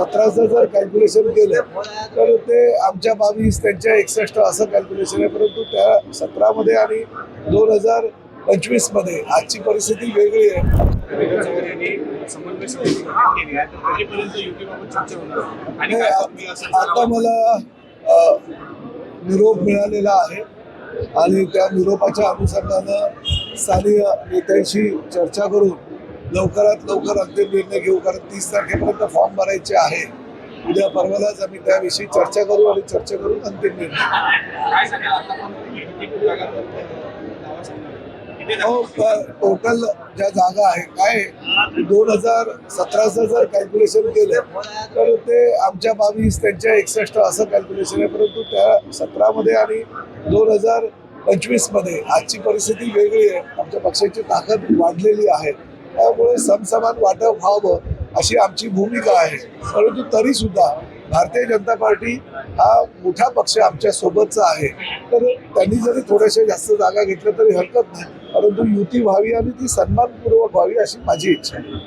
2017चं जर कॅल्क्युलेशन केलं तर ते आमच्या 22 त्यांच्या 61 असं कॅल्क्युलेशन आहे. परंतु त्या 17मध्ये आणि 2025मध्ये आजची परिस्थिती वेगळी आहे. आणि आता मला निरोप मिळालेला आहे आणि त्या निरोपाच्या अनुषंगानं स्थानिक नेत्यांशी चर्चा करून लवकरात लवकर अंतिम निर्णय घेऊ. कारण 30 तारखेपर्यंत फॉर्म भरायचे आहे. उद्या परवालाच आम्ही त्याविषयी चर्चा करू आणि चर्चा करून अंतिम निर्णय. टोटल ज्या जागा आहे काय 2017चं जर कॅल्क्युलेशन केलं तर ते आमच्या 22 त्यांच्या 61 असं कॅल्क्युलेशन आहे. परंतु त्या 17मध्ये आणि 2025मध्ये आजची परिस्थिती वेगळी आहे. आमच्या पक्षाची ताकद वाढलेली आहे. त्यामुळे समसमान वाटप व्हावं अशी आमची भूमिका आहे. परंतु तरी सुद्धा भारतीय जनता पार्टी हा मोठा पक्ष आमच्या सोबतचा आहे. तर त्यांनी जरी थोड्याशा जास्त जागा घेतल्या तरी हरकत नाही. परंतु युती व्हावी आणि ती सन्मानपूर्वक व्हावी अशी माझी इच्छा आहे.